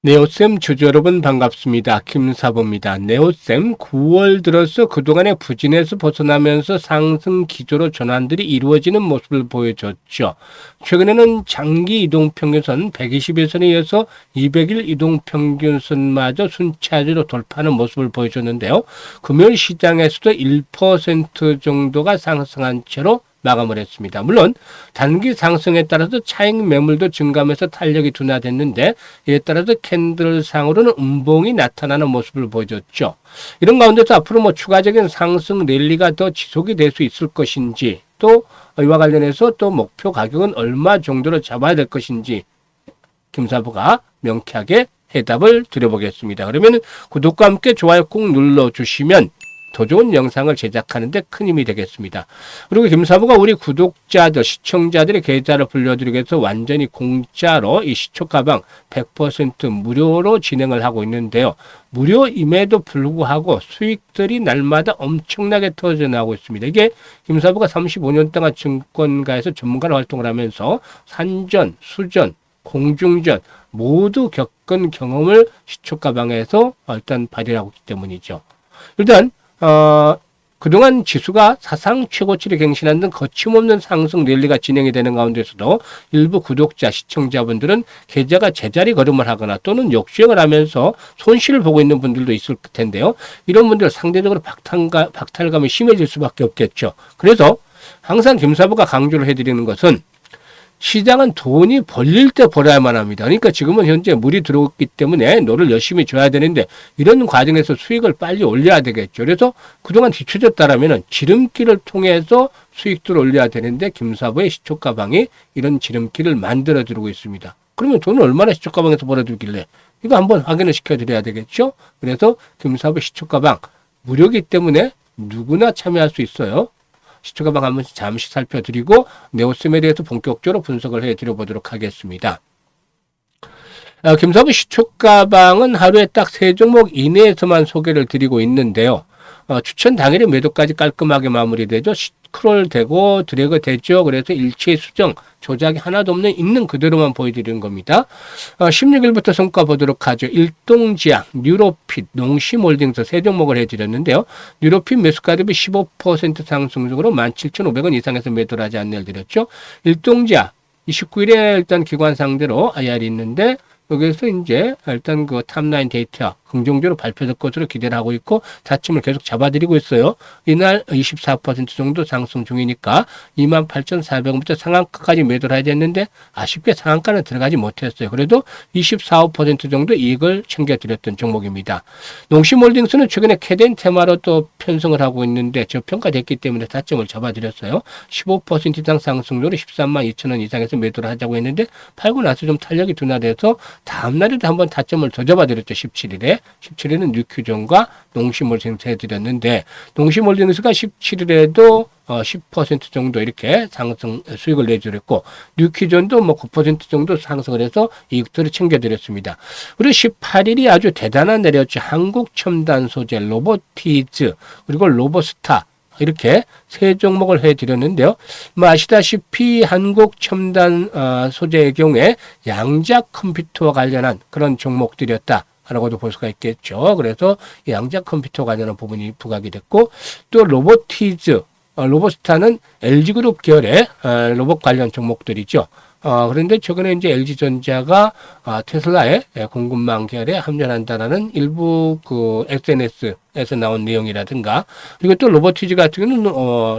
네오쌤 주주 여러분 반갑습니다. 김사부입니다. 네오쌤 9월 들어서 그동안의 부진에서 벗어나면서 상승 기조로 전환들이 이루어지는 모습을 보여줬죠. 최근에는 장기 이동평균선 120일선에 이어서 200일 이동평균선마저 순차적으로 돌파하는 모습을 보여줬는데요. 금요일 시장에서도 1% 정도가 상승한 채로 마감을 했습니다. 물론 단기 상승에 따라서 차익 매물도 증가하면서 탄력이 둔화됐는데 이에 따라서 캔들상으로는 음봉이 나타나는 모습을 보여줬죠. 이런 가운데서 앞으로 추가적인 상승 랠리가 더 지속이 될 수 있을 것인지 또 이와 관련해서 또 목표 가격은 얼마 정도로 잡아야 될 것인지 김사부가 명쾌하게 해답을 드려보겠습니다. 그러면 구독과 함께 좋아요 꼭 눌러주시면 더 좋은 영상을 제작하는 데 큰 힘이 되겠습니다. 그리고 김사부가 우리 구독자들, 시청자들의 계좌를 불려드리기 위해서 완전히 공짜로 이 시초가방 100% 무료로 진행을 하고 있는데요. 무료임에도 불구하고 수익들이 날마다 엄청나게 터져 나오고 있습니다. 이게 김사부가 35년 동안 증권가에서 전문가로 활동을 하면서 산전, 수전, 공중전 모두 겪은 경험을 시초가방에서 일단 발휘하고 있기 때문이죠. 일단 그동안 지수가 사상 최고치를 갱신하는 등 거침없는 상승 랠리가 진행이 되는 가운데서도 일부 구독자, 시청자분들은 계좌가 제자리 걸음을 하거나 또는 역주행을 하면서 손실을 보고 있는 분들도 있을 텐데요. 이런 분들 상대적으로 박탈감이 심해질 수밖에 없겠죠. 그래서 항상 김사부가 강조를 해드리는 것은 시장은 돈이 벌릴 때 벌어야만 합니다. 그러니까 지금은 현재 물이 들어오기 때문에 노를 열심히 줘야 되는데 이런 과정에서 수익을 빨리 올려야 되겠죠. 그래서 그동안 뒤쳐졌다라면 지름길을 통해서 수익들을 올려야 되는데 김사부의 시초가방이 이런 지름길을 만들어 주고 있습니다. 그러면 돈을 얼마나 시초가방에서 벌어주길래 이거 한번 확인을 시켜드려야 되겠죠. 그래서 김사부 시초가방 무료이기 때문에 누구나 참여할 수 있어요. 시초가방 한번 잠시 살펴드리고 네오쌤에 대해서 본격적으로 분석을 해드려 보도록 하겠습니다. 김사부 시초가방은 하루에 딱 3종목 이내에서만 소개를 드리고 있는데요. 추천 당일에 매도까지 깔끔하게 마무리되죠. 스크롤 되고 드래그 되죠. 그래서 일체 수정, 조작이 하나도 없는 있는 그대로만 보여드리는 겁니다. 16일부터 성과 보도록 하죠. 일동지약, 뉴로핏, 농심홀딩스 3종목을 해드렸는데요. 뉴로핏 매수가 대비 15% 상승 중으로 17,500원 이상에서 매도를 하지 않는 일 드렸죠. 일동지약 29일에 일단 기관 상대로 IR이 있는데 여기에서 이제 일단 그 탑라인 데이터 긍정적으로 발표될 것으로 기대를 하고 있고 자침을 계속 잡아드리고 있어요. 이날 24% 정도 상승 중이니까 28,400원부터 상한가까지 매도를 해야 됐는데 아쉽게 상한가는 들어가지 못했어요. 그래도 24, 5% 정도 이익을 챙겨드렸던 종목입니다. 농심홀딩스는 최근에 캐덴 테마로 또 편성을 하고 있는데 저평가됐기 때문에 타점을 잡아드렸어요. 15% 이상 상승률로 13만 2천원 이상에서 매도를 하자고 했는데 팔고 나서 좀 탄력이 둔화돼서 다음날에도 한번 타점을 더 잡아드렸죠. 17일에. 17일은 뉴큐전과 농심홀딩스 해드렸는데 농심홀딩스가 17일에도 10% 정도 이렇게 상승 수익을 내드렸고 뉴퀴전도 9% 정도 상승을 해서 이익들을 챙겨드렸습니다. 그리고 18일이 아주 대단한 날이었죠. 한국첨단 소재, 로보티즈 그리고 로보스타 이렇게 3종목을 해드렸는데요. 아시다시피 한국 첨단 소재의 경우에 양자 컴퓨터와 관련한 그런 종목들이었다. 라고도 볼 수가 있겠죠. 그래서 양자 컴퓨터 관련한 부분이 부각이 됐고 또 로보티즈, 로보스타는 LG그룹 계열의 로봇 관련 종목들이죠. 그런데 최근에 이제 LG전자가 테슬라의 공급망 계열에 합류한다라는 일부 그 SNS에서 나온 내용이라든가 그리고 또 로보티즈 같은 경우는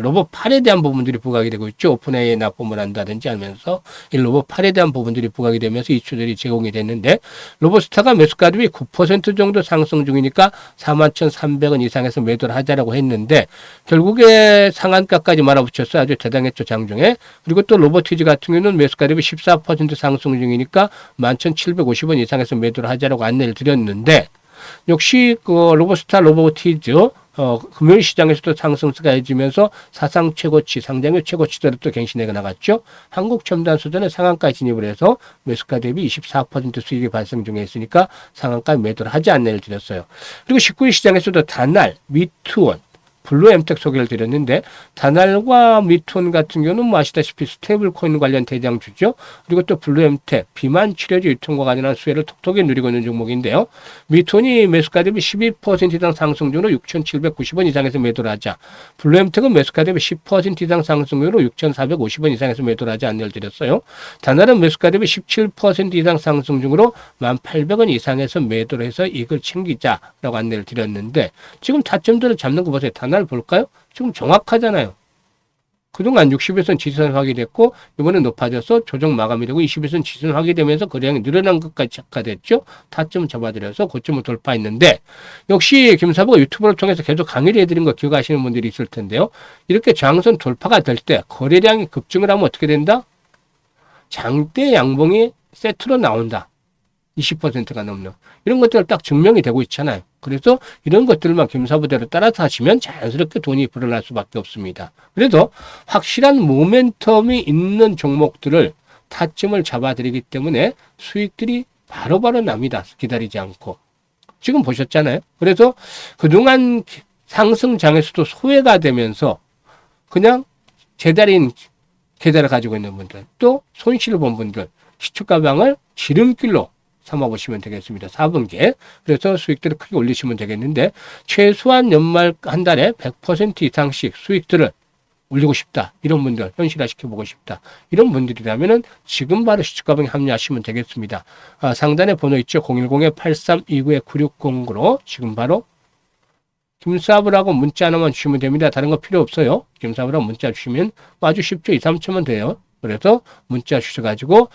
로봇8에 대한 부분들이 부각이 되고 있죠. 오픈AI에 납품을 한다든지 하면서 이 로봇8에 대한 부분들이 부각이 되면서 이슈들이 제공이 됐는데 로보스타가 매수가 대비 9% 정도 상승 중이니까 41,300원 이상에서 매도를 하자라고 했는데 결국에 상한가까지 말아붙였어요. 아주 대단했죠. 장중에. 그리고 또 로보티즈 같은 경우는 매수가 대비 14% 상승 중이니까 11,750원 이상에서 매도를 하자라고 안내를 드렸는데 역시 그 로보스타 로보티즈 금요일 시장에서도 상승세가 해지면서 사상 최고치, 상장일 최고치대로 또 갱신해 나갔죠. 한국첨단소재는 상한가에 진입을 해서 매수가 대비 24% 수익이 발생 중에 있으니까 상한가에 매도를 하지 않는 일 드렸어요. 그리고 19일 시장에서도 단날, 미투원, 블루엠텍 소개를 드렸는데 다날과 미톤 같은 경우는 뭐 아시다시피 스테이블 코인 관련 대장주죠. 그리고 또 블루엠텍 비만 치료제 유통과 관련한 수혜를 톡톡히 누리고 있는 종목인데요. 미톤이 매수가 대비 12% 이상 상승 중으로 6,790원 이상에서 매도를 하자. 블루엠텍은 매수가 대비 10% 이상 상승 중으로 6,450원 이상에서 매도를 하자 안내를 드렸어요. 다날은 매수가 대비 17% 이상 상승 중으로 1,800원 이상에서 매도를 해서 이걸 챙기자라고 안내를 드렸는데 지금 타점들을 잡는 거 보세요. 다날 볼까요? 지금 정확하잖아요. 그동안 60일선 지지선 확인됐고 이번에 높아져서 조정 마감이 되고 20일선 지지선 확인되면서 거래량이 늘어난 것까지 착화됐죠. 타점 잡아드려서 고점을 돌파했는데 역시 김사부가 유튜브를 통해서 계속 강의를 해드린 거 기억하시는 분들이 있을 텐데요. 이렇게 저항선 돌파가 될 때 거래량이 급증을 하면 어떻게 된다? 장대 양봉이 세트로 나온다. 20%가 넘는 이런 것들 딱 증명이 되고 있잖아요. 그래서 이런 것들만 김사부대로 따라서 하시면 자연스럽게 돈이 불어날 수밖에 없습니다. 그래도 확실한 모멘텀이 있는 종목들을 타점을 잡아드리기 때문에 수익들이 바로바로 납니다. 기다리지 않고. 지금 보셨잖아요. 그래서 그동안 상승장에서도 소외가 되면서 그냥 제자리인 계좌를 가지고 있는 분들, 또 손실을 본 분들, 시초가방을 지름길로 삼아보시면 되겠습니다. 4분기. 그래서 수익들을 크게 올리시면 되겠는데 최소한 연말 한 달에 100% 이상씩 수익들을 올리고 싶다. 이런 분들, 현실화시켜보고 싶다. 이런 분들이라면 지금 바로 시초가방에 합류하시면 되겠습니다. 상단에 번호 있죠. 010-8329-9609로 지금 바로 김사부라고 문자 하나만 주시면 됩니다. 다른 거 필요 없어요. 김사부라고 문자 주시면 아주 쉽죠. 2, 3초면 돼요. 그래서 문자 주셔가지고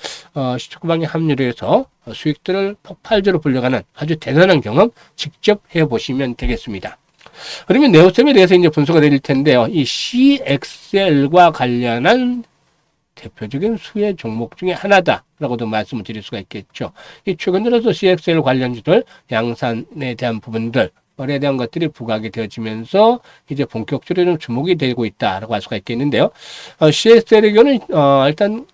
시초가방에 합류를 해서 수익들을 폭발적으로 불려가는 아주 대단한 경험 직접 해보시면 되겠습니다. 그러면 네오셈에 대해서 이제 분석을 드릴 텐데요. 이 CXL과 관련한 대표적인 수혜 종목 중에 하나다라고도 말씀을 드릴 수가 있겠죠. 이 최근 들어서 CXL 관련주들 양산에 대한 부분들 거래에 대한 것들이 부각이 되어지면서 이제 본격적으로 좀 주목이 되고 있다라고 할 수가 있겠는데요. CXL의 경우는 일단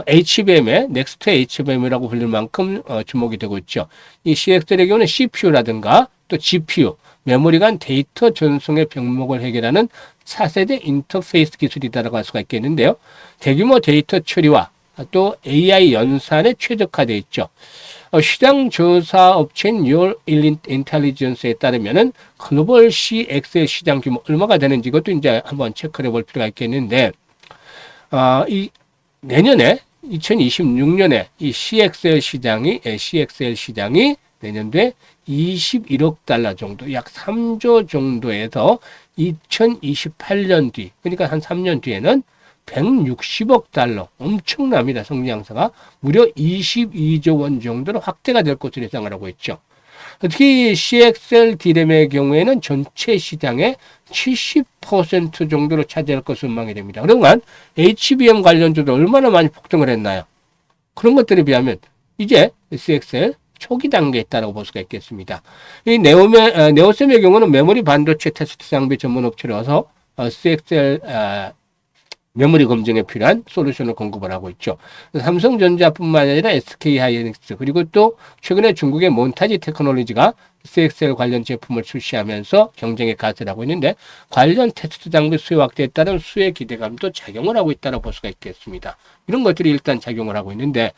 HBM의 넥스트 HBM이라고 불릴 만큼 주목이 되고 있죠. 이 CXL의 경우는 CPU라든가 또 GPU, 메모리 간 데이터 전송의 병목을 해결하는 차세대 인터페이스 기술이다라고 할 수가 있겠는데요. 대규모 데이터 처리와 또 AI 연산에 최적화되어 있죠. 시장 조사 업체인 Your Intelligence에 따르면은 글로벌 CXL 시장 규모 얼마가 되는지 이것도 이제 한번 체크를 해볼 필요가 있겠는데, 이 내년에 2026년에 이 CXL 시장이 내년도에 21억 달러 정도, 약 3조 정도에서 2028년 뒤, 그러니까 한 3년 뒤에는 160억 달러, 엄청납니다. 성장세가 무려 22조 원 정도로 확대가 될 것으로 예상을 하고 있죠. 특히 CXL D램의 경우에는 전체 시장의 70% 정도로 차지할 것으로 전망이 됩니다. 그동안 HBM 관련주도 얼마나 많이 폭등을 했나요? 그런 것들에 비하면 이제 CXL 초기 단계에 있다고 볼 수가 있겠습니다. 이 네오셈의 경우는 메모리 반도체 테스트 장비 전문 업체로서 CXL 메모리 검증에 필요한 솔루션을 공급을 하고 있죠. 삼성전자뿐만 아니라 SK하이닉스 그리고 또 최근에 중국의 몬타지 테크놀로지가 CXL 관련 제품을 출시하면서 경쟁에 가세를 하고 있는데 관련 테스트 장비 수요 확대에 따른 수혜 기대감도 작용을 하고 있다고 볼 수가 있겠습니다. 이런 것들이 일단 작용을 하고 있는데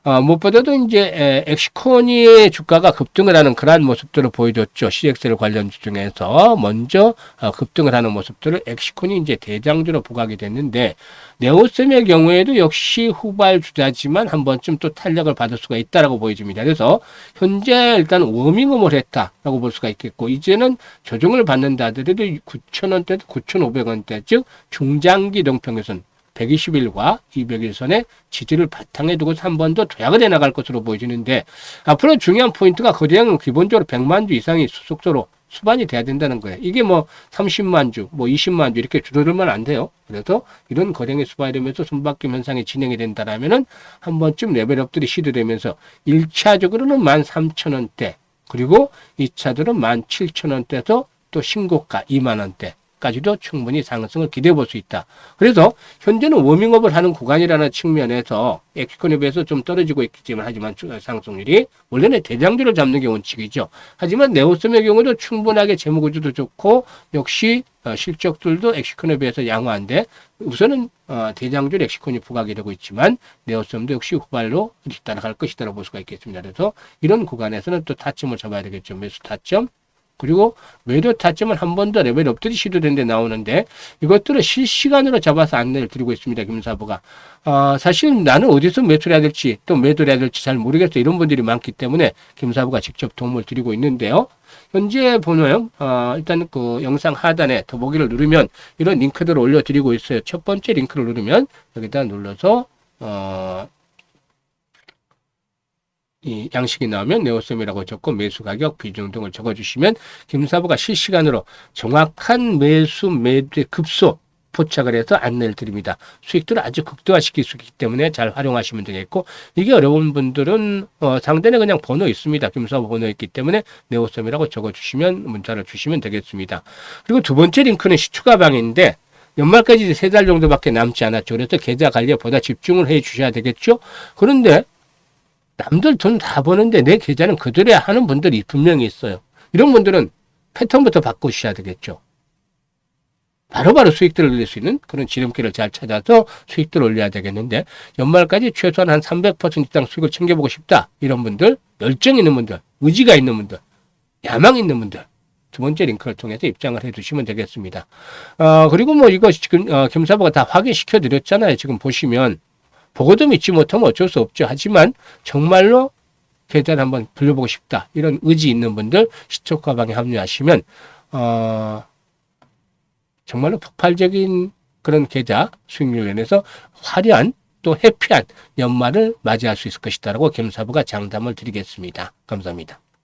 무엇보다도 이제 엑시코니의 주가가 급등을 하는 그러한 모습들을 보여줬죠. CXL 관련주 중에서 먼저 급등을 하는 모습들을 엑시코니 이제 대장주로 부각이 됐는데 네오셈의 경우에도 역시 후발주자지만 한 번쯤 또 탄력을 받을 수가 있다라고 보여집니다. 그래서 현재 일단 워밍업을 했다라고 볼 수가 있겠고 이제는 조정을 받는다 하더라도 9,000원대, 9,500원대 즉 중장기 동평에선 120일과 200일선의 지지를 바탕에 두고서 한 번 더 도약을 해나갈 것으로 보여지는데 앞으로 중요한 포인트가 거래량은 기본적으로 100만 주 이상이 속속으로 수반이 돼야 된다는 거예요. 이게 뭐 30만 주, 뭐 20만 주 이렇게 줄어들면 안 돼요. 그래서 이런 거래량이 수반이 되면서 손바뀜 현상이 진행이 된다라면은 한 번쯤 레벨업들이 시도되면서 1차적으로는 13,000원대 그리고 2차적으로는 17,000원대에서 또 신고가 2만원대 까지도 충분히 상승을 기대해 볼 수 있다. 그래서 현재는 워밍업을 하는 구간이라는 측면에서 엑시콘에 비해서 좀 떨어지고 있지만 하지만 상승률이 원래는 대장주를 잡는 게 원칙이죠. 하지만 네오섬의 경우도 충분하게 재무구조도 좋고 역시 실적들도 엑시콘에 비해서 양호한데 우선은 대장주 엑시콘이 부각이 되고 있지만 네오섬도 역시 후발로 따라갈 것이라고 볼 수가 있겠습니다. 그래서 이런 구간에서는 또 타점을 잡아야 되겠죠. 매수 타점. 그리고 매도 타점은 한 번 더 레벨 업들이 시도된 데 나오는데 이것들을 실시간으로 잡아서 안내를 드리고 있습니다. 김사부가. 사실 나는 어디서 매수를 해야 될지 또 매도를 해야 될지 잘 모르겠어. 이런 분들이 많기 때문에 김사부가 직접 도움을 드리고 있는데요. 현재 보면 일단 그 영상 하단에 더보기를 누르면 이런 링크들을 올려드리고 있어요. 첫 번째 링크를 누르면 여기다 눌러서 이 양식이 나오면 네오섬이라고 적고 매수 가격 비중 등을 적어주시면 김사부가 실시간으로 정확한 매수 매도의 급소 포착을 해서 안내를 드립니다. 수익들을 아주 극대화시킬 수 있기 때문에 잘 활용하시면 되겠고 이게 어려운 분들은 상단에 그냥 번호 있습니다. 김사부 번호 있기 때문에 네오섬이라고 적어주시면 문자를 주시면 되겠습니다. 그리고 두 번째 링크는 시추가 방인데 연말까지 3달 정도밖에 남지 않았죠. 그래서 계좌 관리에 보다 집중을 해 주셔야 되겠죠. 그런데 남들 돈 다 버는데 내 계좌는 그대로 하는 분들이 분명히 있어요. 이런 분들은 패턴부터 바꾸셔야 되겠죠. 바로바로 수익들을 올릴 수 있는 그런 지름길을 잘 찾아서 수익들을 올려야 되겠는데 연말까지 최소한 한 300% 이상 수익을 챙겨보고 싶다. 이런 분들, 열정 있는 분들, 의지가 있는 분들, 야망 있는 분들 두 번째 링크를 통해서 입장을 해주시면 되겠습니다. 그리고 뭐 이거 지금 김사부가 다 확인시켜 드렸잖아요. 지금 보시면 보고도 믿지 못하면 어쩔 수 없죠. 하지만 정말로 계좌를 한번 불려보고 싶다. 이런 의지 있는 분들 시초가방에 합류하시면 정말로 폭발적인 그런 계좌 수익률 면에서 화려한 또 해피한 연말을 맞이할 수 있을 것이다라고 김사부가 장담을 드리겠습니다. 감사합니다.